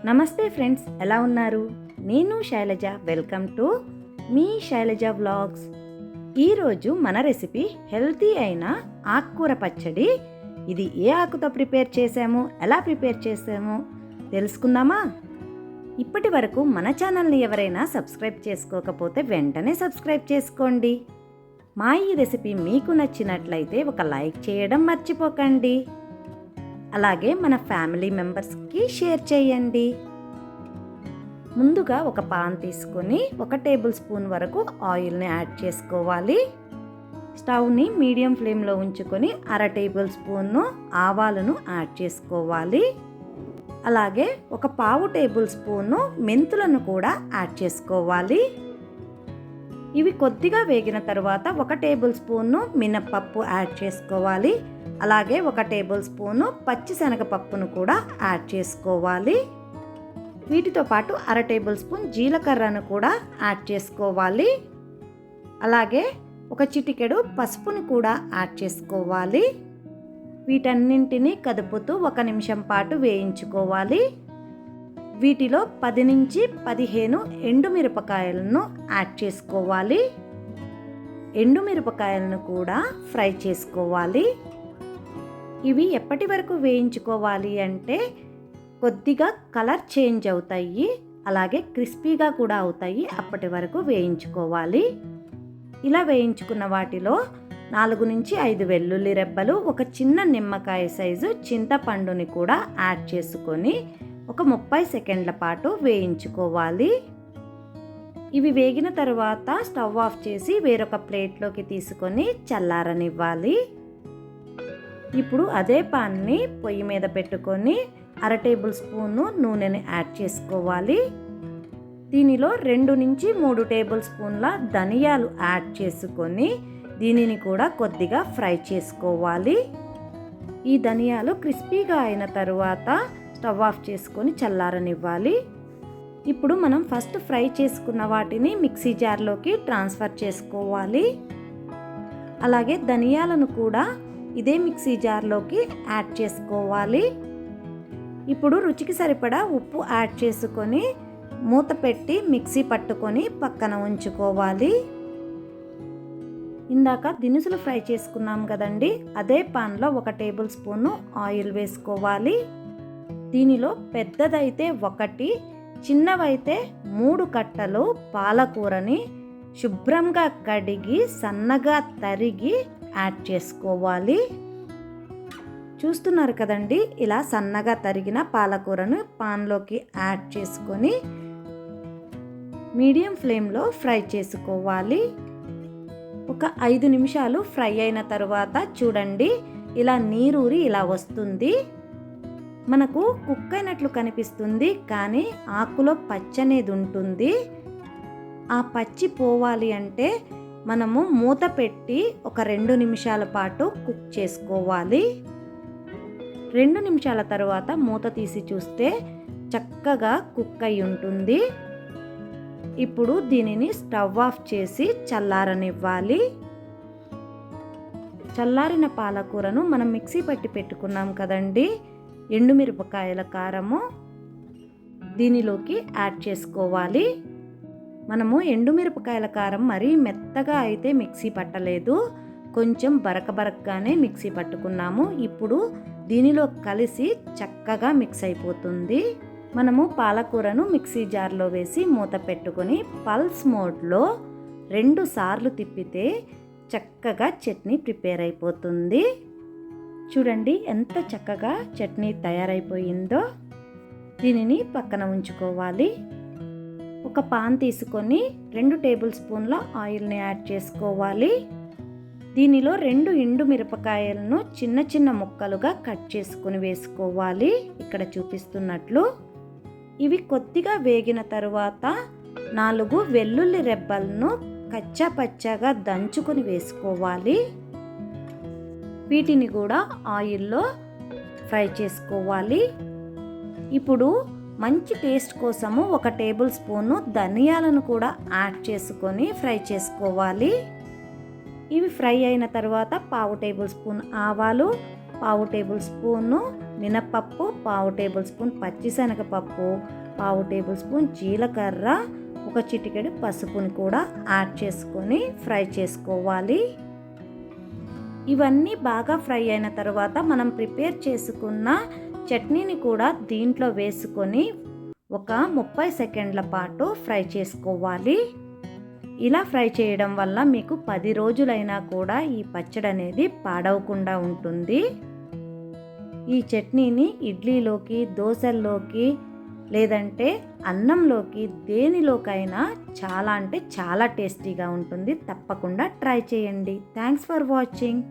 నమస్తే ఫ్రెండ్స్, ఎలా ఉన్నారు? నేను శైలజ. వెల్కమ్ టు మీ శైలజ వ్లాగ్స్. ఈరోజు మన రెసిపీ హెల్తీ అయిన ఆకుకూర పచ్చడి. ఇది ఏ ఆకుతో ప్రిపేర్ చేసాము, ఎలా ప్రిపేర్ చేసాము తెలుసుకుందామా? ఇప్పటి వరకు మన ఛానల్ని ఎవరైనా సబ్స్క్రైబ్ చేసుకోకపోతే వెంటనే సబ్స్క్రైబ్ చేసుకోండి. మా ఈ రెసిపీ మీకు నచ్చినట్లయితే ఒక లైక్ చేయడం మర్చిపోకండి. అలాగే మన ఫ్యామిలీ మెంబర్స్కి షేర్ చేయండి. ముందుగా ఒక పాన్ తీసుకొని 1 టేబుల్ స్పూన్ వరకు ఆయిల్ని యాడ్ చేసుకోవాలి. స్టవ్ని మీడియం ఫ్లేమ్లో ఉంచుకొని 1/2 టేబుల్ స్పూన్ ఆవాలను యాడ్ చేసుకోవాలి. అలాగే 1/4 టేబుల్ స్పూన్ మెంతులను కూడా యాడ్ చేసుకోవాలి. ఇవి కొద్దిగా వేగిన తర్వాత 1 టేబుల్ స్పూన్ మినప్పప్పు యాడ్ చేసుకోవాలి. అలాగే 1 టేబుల్ స్పూను పచ్చిశనగపప్పును కూడా యాడ్ చేసుకోవాలి. వీటితో పాటు 1/2 టేబుల్ స్పూన్ జీలకర్రను కూడా యాడ్ చేసుకోవాలి. అలాగే 1 చిటికెడు పసుపుని కూడా యాడ్ చేసుకోవాలి. వీటన్నింటినీ కదుపుతూ 1 నిమిషం పాటు వేయించుకోవాలి. వీటిలో 10 నుంచి 15 ఎండుమిరపకాయలను యాడ్ చేసుకోవాలి. ఎండుమిరపకాయలను కూడా ఫ్రై చేసుకోవాలి. ఇవి ఎప్పటి వరకు వేయించుకోవాలి అంటే కొద్దిగా కలర్ చేంజ్ అవుతాయి, అలాగే క్రిస్పీగా కూడా అవుతాయి. అప్పటి వరకు వేయించుకోవాలి. ఇలా వేయించుకున్న వాటిలో 4 నుంచి 5 వెల్లుల్లి రెబ్బలు, 1 చిన్న నిమ్మకాయ సైజు చింతపండుని కూడా యాడ్ చేసుకొని ఒక 30 సెకండ్ల పాటు వేయించుకోవాలి. ఇవి వేగిన తర్వాత స్టవ్ ఆఫ్ చేసి వేరొక ప్లేట్లోకి తీసుకొని చల్లారనివ్వాలి. ఇప్పుడు అదే పాన్ని పొయ్యి మీద పెట్టుకొని 1/2 టేబుల్ స్పూను నూనెని యాడ్ చేసుకోవాలి. దీనిలో 2 నుంచి 3 టేబుల్ స్పూన్ల ధనియాలు యాడ్ చేసుకొని దీనిని కూడా కొద్దిగా ఫ్రై చేసుకోవాలి. ఈ ధనియాలు క్రిస్పీగా అయిన తరువాత స్టవ్ ఆఫ్ చేసుకొని చల్లారనివ్వాలి. ఇప్పుడు మనం ఫస్ట్ ఫ్రై చేసుకున్న వాటిని మిక్సీ జార్లోకి ట్రాన్స్ఫర్ చేసుకోవాలి. అలాగే ధనియాలను కూడా ఇదే మిక్సీ జార్లోకి యాడ్ చేసుకోవాలి. ఇప్పుడు రుచికి సరిపడా ఉప్పు యాడ్ చేసుకొని మూత పెట్టి మిక్సీ పట్టుకొని పక్కన ఉంచుకోవాలి. ఇందాక దినుసులు ఫ్రై చేసుకున్నాం కదండి, అదే పాన్లో 1 టేబుల్ స్పూను ఆయిల్ వేసుకోవాలి. దీనిలో పెద్దదైతే 1, చిన్నవైతే 3 కట్టలు పాలకూరని శుభ్రంగా కడిగి సన్నగా తరిగి యాడ్ చేసుకోవాలి. చూస్తున్నారు కదండి, ఇలా సన్నగా తరిగిన పాలకూరను పాన్లోకి యాడ్ చేసుకొని మీడియం ఫ్లేమ్లో ఫ్రై చేసుకోవాలి. ఒక 5 నిమిషాలు ఫ్రై అయిన తర్వాత చూడండి, ఇలా నీరూరి ఇలా వస్తుంది. మనకు కుక్ అయినట్లు కనిపిస్తుంది, కానీ ఆకులో పచ్చనేది ఉంటుంది. ఆ పచ్చి పోవాలి అంటే మనము మూత పెట్టి ఒక 2 నిమిషాల పాటు కుక్ చేసుకోవాలి. 2 నిమిషాల తర్వాత మూత తీసి చూస్తే చక్కగా కుక్ అయి ఉంటుంది. ఇప్పుడు దీనిని స్టవ్ ఆఫ్ చేసి చల్లారనివ్వాలి. చల్లారిన పాలకూరను మనం మిక్సీ పట్టి పెట్టుకున్నాం కదండి, ఎండుమిరపకాయల కారము దీనిలోకి యాడ్ చేసుకోవాలి. మనము ఎండుమిరపకాయల కారం మరీ మెత్తగా అయితే మిక్సీ పట్టలేదు, కొంచెం బరకబరకగానే మిక్సీ పట్టుకున్నాము. ఇప్పుడు దీనిలో కలిసి చక్కగా మిక్స్ అయిపోతుంది. మనము పాలకూరను మిక్సీ జార్లో వేసి మూత పెట్టుకొని పల్స్ మోడ్లో 2 సార్లు తిప్పితే చక్కగా చట్నీ ప్రిపేర్ అయిపోతుంది. చూడండి ఎంత చక్కగా చట్నీ తయారైపోయిందో. దీనిని పక్కన ఉంచుకోవాలి. ఒక పాన్ తీసుకొని 2 టేబుల్ స్పూన్ల ఆయిల్ని యాడ్ చేసుకోవాలి. దీనిలో 2 ఎండుమిరపకాయలను చిన్న చిన్న ముక్కలుగా కట్ చేసుకొని వేసుకోవాలి, ఇక్కడ చూపిస్తున్నట్లు. ఇవి కొద్దిగా వేగిన తరువాత 4 వెల్లుల్లి రెబ్బలను కచ్చా పచ్చాగా దంచుకొని వేసుకోవాలి. వీటిని కూడా ఆయిల్లో ఫ్రై చేసుకోవాలి. ఇప్పుడు మంచి టేస్ట్ కోసము 1 టేబుల్ స్పూను ధనియాలను కూడా యాడ్ చేసుకొని ఫ్రై చేసుకోవాలి. ఇవి ఫ్రై అయిన తర్వాత 1/2 టేబుల్ స్పూన్ ఆవాలు, 1/2 టేబుల్ స్పూను మినప్పప్పు, పావు టేబుల్ స్పూన్ పచ్చిశనగపప్పు, పావు టేబుల్ స్పూన్ జీలకర్ర, ఒక చిటికెడు పసుపుని కూడా యాడ్ చేసుకొని ఫ్రై చేసుకోవాలి. ఇవన్నీ బాగా ఫ్రై అయిన తర్వాత మనం ప్రిపేర్ చేసుకున్న చట్నీని కూడా దీంట్లో వేసుకొని ఒక 30 సెకండ్ల పాటు ఫ్రై చేసుకోవాలి. ఇలా ఫ్రై చేయడం వల్ల మీకు 10 రోజులైనా కూడా ఈ పచ్చడి అనేది పాడవకుండా ఉంటుంది. ఈ చట్నీని ఇడ్లీలోకి, దోశల్లోకి లేదంటే అన్నంలోకి దేనిలోకైనా చాలా అంటే చాలా టేస్టీగా ఉంటుంది. తప్పకుండా ట్రై చేయండి. Thanks for watching.